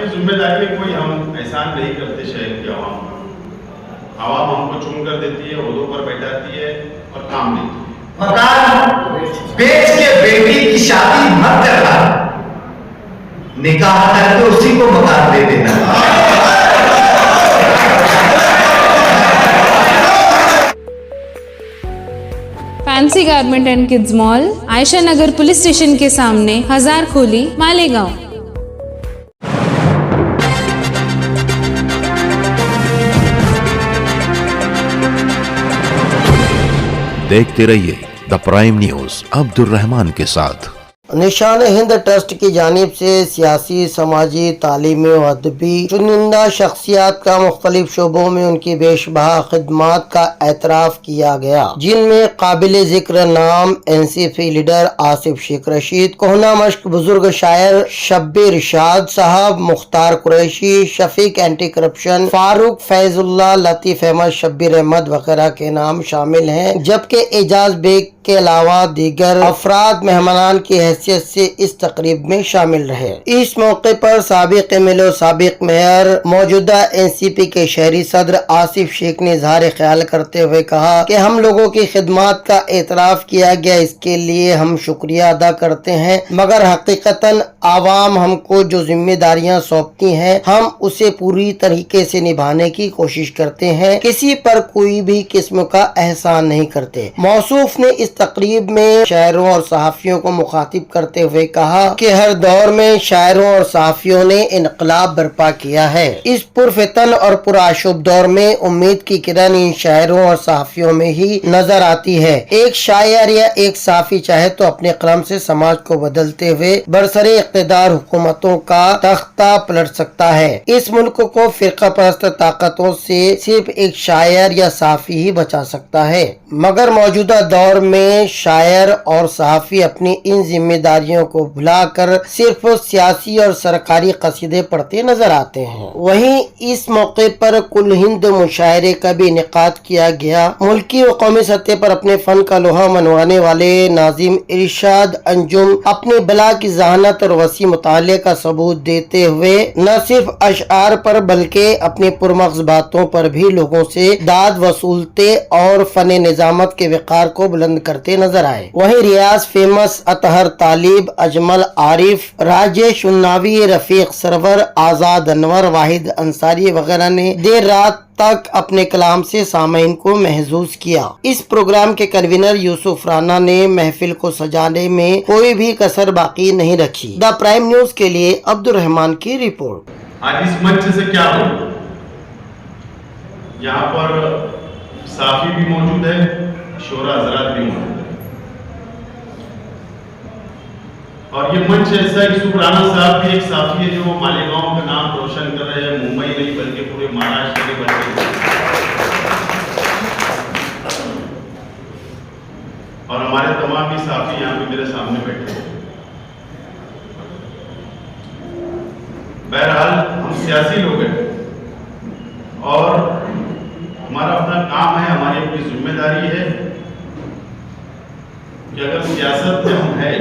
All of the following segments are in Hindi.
अपनी जिम्मेदारी में कोई हम एहसान नहीं करते शहर की आवाम पर। आवाम हमको चुन कर देती है, ओहदों पर बैठाती है और काम देती है। मकान बेच के बेटी की शादी मत करना, निकाह करके उसी को मकान दे देना। Fancy garment and kids mall, Ayesha Nagar police station के सामने, हजार खोली, मालेगांव। देखते रहिए the prime news Abdul Rahman के साथ। निशान हिंद ट्रस्ट की जानिब से सियासी, समाजी, तालीमी और अदबी चुनिंदा शख्सियात का मुख्तलिफ शोबों में उनकी बेशबहा खिदमात का एतराफ़ किया गया, जिनमें काबिल जिक्र नाम NCP लीडर आसिफ शेख रशीद, कोहना मश्क बुजुर्ग शायर शब्बीर इरशाद साहब, मुख्तार कुरैशी, शफीक एंटी करप्शन, फारूक फैजुल्लाह, लतीफ अहमद, शब्बीर अहमद वगैरह के नाम शामिल हैं। जबकि एजाज बेग के अलावा दीगर अफराद मेहमानान की हैसियत से इस तकरीब में शामिल रहे। इस मौके पर साबिक MLA, साबिक मेयर, मौजूदा NCP के शहरी सदर आसिफ शेख ने इजहार ख्याल करते हुए कहा कि हम लोगों की खिदमात का एतराफ़ किया गया, इसके लिए हम शुक्रिया अदा करते हैं, मगर हकीकतन आवाम हमको जो जिम्मेदारियाँ सौंपती हैं हम उसे पूरी तरीके से निभाने की कोशिश करते हैं, किसी पर कोई भी किस्म का एहसान नहीं करते। मौसूफ ने इस तकरीब में शायरों और सहाफियों को मुखातिब करते हुए कहा कि हर दौर में शायरों और सहाफियों ने इनकलाब बर्पा किया है। इस पुरफितन और पुराशुभ दौर में उम्मीद की किरण इन शायरों और सहाफियों में ही नजर आती है। एक शायर या एक सहाफी चाहे तो अपने कलम से समाज को बदलते हुए बरसरे इक़्तिदार हुकूमतों का तख्ता पलट सकता है। इस मुल्क को फिरका परस्त ताकतों से सिर्फ एक शायर या सहाफी ही बचा सकता है, मगर मौजूदा दौर में शायर और सहाफी अपनी इन जिम्मेदारियों को भुलाकर सिर्फ सियासी और सरकारी कसीदे पढ़ते नजर आते हैं। वहीं इस मौके पर कुल हिंद मुशायरे का भी इनेकाद किया गया। मुल्की व कौमी सतह पर अपने फन का लोहा मनवाने वाले नाजिम इरशाद अंजुम अपने बला की जहानत और वसी मुताले का सबूत देते हुए न सिर्फ अशआर पर बल्कि अपनी पुरमग़ज़ बातों पर भी लोगों से दाद वसूलते और फन निजामत के विकार को बुलंद करते नजर आए। वहीं रियाज फेमस, अतहर तालिब, अजमल आरिफ, राजेश उन्नावी, रफीक सरवर, आजाद अनवर, वाहिद अंसारी वगैरह ने देर रात तक अपने कलाम से सामीन को महजूज किया। इस प्रोग्राम के कन्वीनर यूसुफ राना ने महफिल को सजाने में कोई भी कसर बाकी नहीं रखी। द प्राइम न्यूज के लिए अब्दुल रहमान की रिपोर्ट। आज इस मंच से क्या हो, यहाँ पर साफी भी मौजूद है, शोरा हजरात भी मौजूद है, और ये मंच ऐसा है कि यूसुफ राना साहब भी एक साफी है जो मालेगांव का नाम रोशन कर रहे हैं, मुंबई नहीं बल्कि पूरे महाराष्ट्र के बच्चे, और हमारे तमाम भी साफी यहाँ पे मेरे सामने बैठे हैं। बहरहाल हम सियासी लोग हैं और हमारा अपना काम है, हमारी अपनी जिम्मेदारी है कि अगर सियासत में हम हैं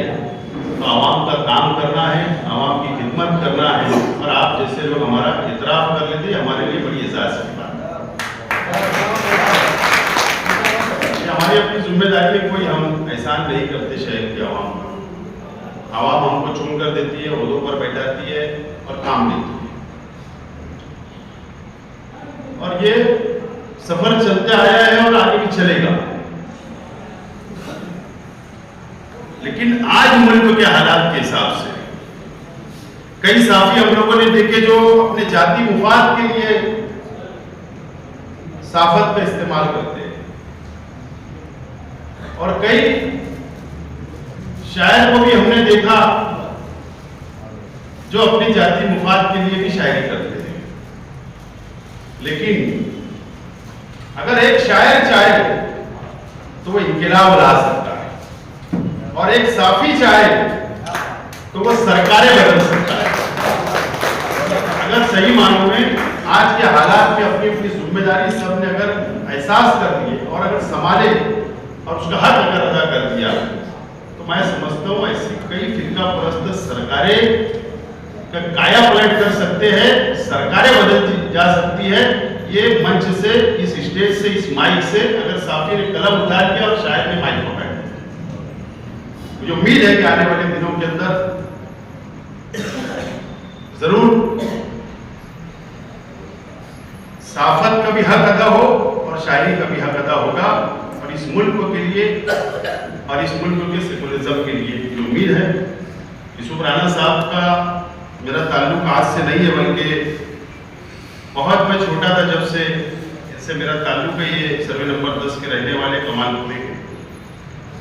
तो आवाम का काम करना है, आवाम की खिदमत करना है, और आप जैसे लोग हमारा इतराफ़ कर लेते हैं हमारे लिए बड़ी एहसास की बात है। हमारी अपनी जिम्मेदारी में कोई हम एहसान नहीं करते शहर की आवाम पर। आवाम हमको चुन कर देती है, ओहदों पर बैठाती है और काम देती है, और ये सफर चलता आया है और आगे भी चलेगा। लेकिन आज मुल्क के हालात के हिसाब से कई साफी हम लोगों ने देखे जो अपने जाती मुफाद के लिए साफत का इस्तेमाल करते हैं, और कई शायर को भी हमने देखा जो अपनी जाती मुफाद के लिए भी शायरी करते थे। लेकिन अगर एक शायर चाहे तो वो इनकलाब ला सकता है, और एक साफी चाहे तो वो सरकारें बदल सकता है। अगर सही मानों में आज के हालात में अपनी अपनी जिम्मेदारी सबने अगर एहसास कर लिए और अगर संभाले और उसका हक अगर अदा कर दिया, तो मैं समझता हूँ ऐसी कई फिरका परस्त सरकारें का काया पलट कर सकते हैं, सरकारें बदल जा सकती है। ये मंच से, इस स्टेज से, इस माइक से अगर साफी ने कलम उठा लिया और शायद ने माइक पकड़ लिया, मुझे उम्मीद है कि आने वाले दिनों के अंदर जरूर साफत का भी हक अदा हो और शायरी का भी हक अदा होगा, और इस मुल्क के लिए और इस मुल्क के सेकुलरिज्म के लिए उम्मीद है। यूसुफ राना साहब का मेरा ताल्लुक आज से नहीं है, बल्कि बहुत मैं छोटा था जब से इनसे मेरा ताल्लुक है। ये सर्वे नंबर 10 के रहने वाले कमालपुरी के,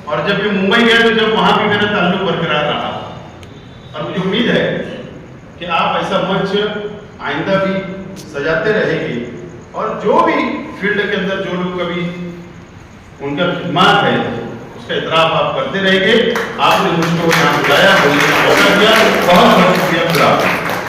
और जब ये मुंबई गए तो जब वहां भी मेरा ताल्लुक बरकरार रहा, और मुझे उम्मीद है कि आप ऐसा मंच आइंदा भी सजाते रहेंगे, और जो भी फील्ड के अंदर जो लोग कभी उनका खिदमत है उसका इतराफ आप करते रहेंगे। आपने मुझको यहाँ बुलाया, बोलने का मौका दिया, बहुत बहुत शुक्रिया।